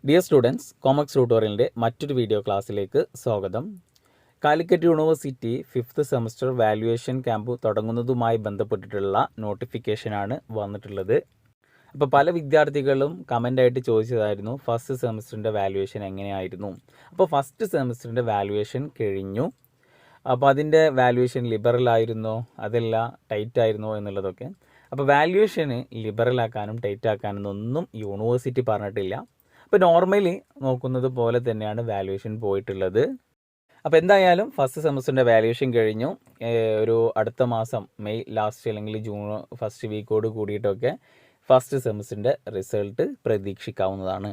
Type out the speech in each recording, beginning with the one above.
Dear students, കോമക്സ് ട്യൂട്ടോറിയലിൻ്റെ മറ്റൊരു video ക്ലാസ്സിലേക്ക് സ്വാഗതം. Calicut university 5th semester valuation camp തുടങ്ങുന്നതുമായി ബന്ധപ്പെട്ടിട്ടുള്ള നോട്ടിഫിക്കേഷനാണ് വന്നിട്ടുള്ളത്. അപ്പോൾ പല വിദ്യാർത്ഥികളും കമൻ്റായിട്ട് ചോദിച്ചതായിരുന്നു ഫസ്റ്റ് സെമസ്റ്ററിൻ്റെ വാല്യുവേഷൻ എങ്ങനെയായിരുന്നു. അപ്പോൾ ഫസ്റ്റ് സെമസ്റ്ററിൻ്റെ വാല്യുവേഷൻ കഴിഞ്ഞു. അപ്പോൾ അതിൻ്റെ വാല്യുവേഷൻ ലിബറൽ ആയിരുന്നോ അതല്ല ടൈറ്റ് ആയിരുന്നോ എന്നുള്ളതൊക്കെ. അപ്പോൾ വാല്യുവേഷന് ലിബറലാക്കാനും ടൈറ്റ് ആക്കാനും ഒന്നും യൂണിവേഴ്സിറ്റി പറഞ്ഞിട്ടില്ല. ഇപ്പോൾ നോർമലി നോക്കുന്നത് പോലെ തന്നെയാണ് വാല്യുവേഷൻ പോയിട്ടുള്ളത്. അപ്പോൾ എന്തായാലും ഫസ്റ്റ് സെമസ്റ്ററിൻ്റെ വാല്യുവേഷൻ കഴിഞ്ഞു. ഒരു അടുത്ത മാസം മെയ് ലാസ്റ്റ് അല്ലെങ്കിൽ ജൂൺ ഫസ്റ്റ് വീക്കോട് കൂടിയിട്ടൊക്കെ ഫസ്റ്റ് സെമസ്റ്ററിൻ്റെ റിസൾട്ട് പ്രതീക്ഷിക്കാവുന്നതാണ്.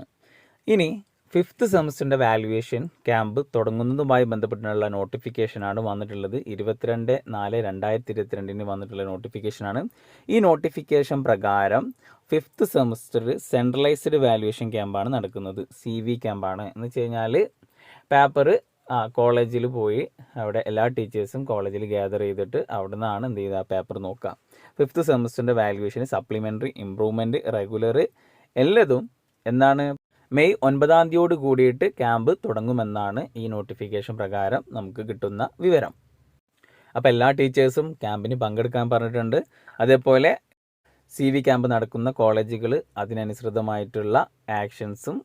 ഇനി 5th സെമസ്റ്ററിൻ്റെ വാല്യുവേഷൻ ക്യാമ്പ് തുടങ്ങുന്നതുമായി ബന്ധപ്പെട്ടുള്ള നോട്ടിഫിക്കേഷനാണ് വന്നിട്ടുള്ളത്. 22/4/2022 വന്നിട്ടുള്ള നോട്ടിഫിക്കേഷനാണ്. ഈ നോട്ടിഫിക്കേഷൻ പ്രകാരം 5th സെമസ്റ്റർ സെൻട്രലൈസ്ഡ് വാല്യുവേഷൻ ക്യാമ്പാണ് നടക്കുന്നത്. CV ക്യാമ്പാണ് എന്ന് വെച്ച് കഴിഞ്ഞാൽ പേപ്പർ കോളേജിൽ പോയി അവിടെ എല്ലാ ടീച്ചേഴ്സും കോളേജിൽ ഗ്യാദർ ചെയ്തിട്ട് അവിടെ നിന്നാണ് എന്ത് ചെയ്ത് ആ പേപ്പർ നോക്കുക. 5th സെമസ്റ്ററിൻ്റെ വാല്യുവേഷൻ സപ്ലിമെൻ്ററി, ഇംപ്രൂവ്മെൻറ്റ്, റെഗുലർ എല്ലതും എന്താണ് മെയ് 9 കൂടിയിട്ട് ക്യാമ്പ് തുടങ്ങുമെന്നാണ് ഈ നോട്ടിഫിക്കേഷൻ പ്രകാരം നമുക്ക് കിട്ടുന്ന വിവരം. അപ്പോൾ എല്ലാ ടീച്ചേഴ്സും ക്യാമ്പിന് പങ്കെടുക്കാൻ പറഞ്ഞിട്ടുണ്ട്. അതേപോലെ CV ക്യാമ്പ് നടക്കുന്ന കോളേജുകൾ അതിനനുസൃതമായിട്ടുള്ള ആക്ഷൻസും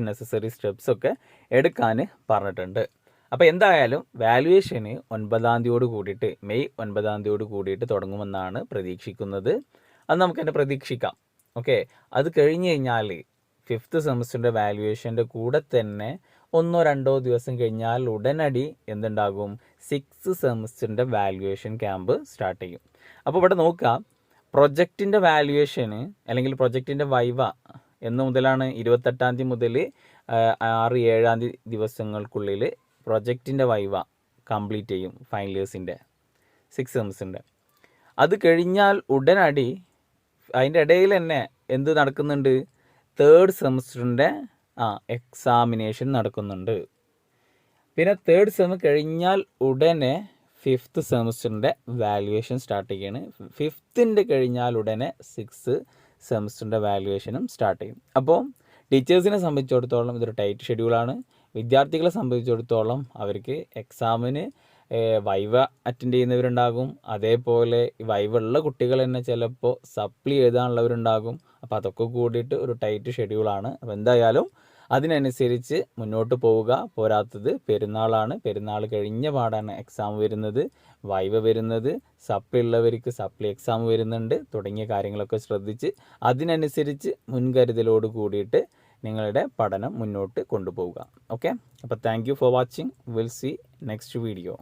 നെസസറി സ്റ്റെപ്സൊക്കെ എടുക്കാൻ പറഞ്ഞിട്ടുണ്ട്. അപ്പോൾ എന്തായാലും വാല്യുവേഷന് 9 കൂടിയിട്ട് മെയ് 9 കൂടിയിട്ട് തുടങ്ങുമെന്നാണ് പ്രതീക്ഷിക്കുന്നത്. അത് നമുക്ക് തന്നെ പ്രതീക്ഷിക്കാം. ഓക്കെ, അത് കഴിഞ്ഞ് കഴിഞ്ഞാൽ 5th സെമസ്റ്ററിൻ്റെ വാല്യുവേഷൻ്റെ കൂടെ തന്നെ 1-2 ദിവസം കഴിഞ്ഞാൽ ഉടനടി എന്തുണ്ടാകും, 6th സെമസ്റ്ററിൻ്റെ വാല്യുവേഷൻ ക്യാമ്പ് സ്റ്റാർട്ട് ചെയ്യും. അപ്പോൾ ഇവിടെ നോക്കുക, പ്രൊജക്റ്റിൻ്റെ വാല്യുവേഷന് അല്ലെങ്കിൽ പ്രൊജക്റ്റിൻ്റെ വൈവ എന്ന് മുതലാണ് 28 മുതൽ 6-7 ദിവസങ്ങൾക്കുള്ളിൽ പ്രൊജക്റ്റിൻ്റെ വൈവ കംപ്ലീറ്റ് ചെയ്യും ഫൈനൽ ഇയേഴ്സിൻ്റെ 6th സെമസ്റ്ററിൻ്റെ. അത് കഴിഞ്ഞാൽ ഉടനടി അതിൻ്റെ ഇടയിൽ തന്നെ എന്ത് നടക്കുന്നുണ്ട്, 3rd സെമസ്റ്ററിൻ്റെ എക്സാമിനേഷൻ നടക്കുന്നുണ്ട്. പിന്നെ 3rd സെം കഴിഞ്ഞാൽ ഉടനെ 5th സെമസ്റ്ററിൻ്റെ വാല്യുവേഷൻ സ്റ്റാർട്ട് ചെയ്യുകയാണ്. 5th കഴിഞ്ഞാൽ ഉടനെ 6th സെമസ്റ്ററിൻ്റെ വാല്യുവേഷനും സ്റ്റാർട്ട് ചെയ്യും. അപ്പോൾ ടീച്ചേഴ്സിനെ സംബന്ധിച്ചിടത്തോളം ഇതൊരു ടൈറ്റ് ഷെഡ്യൂളാണ്. വിദ്യാർത്ഥികളെ സംബന്ധിച്ചിടത്തോളം അവർക്ക് എക്സാമിന് വൈവ അറ്റൻഡ് ചെയ്യുന്നവരുണ്ടാകും. അതേപോലെ വൈവ ഉള്ള കുട്ടികൾ തന്നെ ചിലപ്പോൾ സപ്ലി എഴുതാനുള്ളവരുണ്ടാകും. അപ്പോൾ അതൊക്കെ കൂടിയിട്ട് ഒരു ടൈറ്റ് ഷെഡ്യൂളാണ്. അപ്പോൾ എന്തായാലും അതിനനുസരിച്ച് മുന്നോട്ട് പോവുക. പോരാത്തത് പെരുന്നാളാണ്. പെരുന്നാൾ കഴിഞ്ഞ പാടാണ് എക്സാം വരുന്നത്, വൈവ വരുന്നത്, സപ്ലി ഉള്ളവർക്ക് സപ്ലി എക്സാം വരുന്നുണ്ട്. തുടങ്ങിയ കാര്യങ്ങളൊക്കെ ശ്രദ്ധിച്ച് അതിനനുസരിച്ച് മുൻകരുതലോട് കൂടിയിട്ട് നിങ്ങളുടെ പഠനം മുന്നോട്ട് കൊണ്ടുപോവുക. ഓക്കെ, അപ്പോൾ thank you for watching. Will see next video.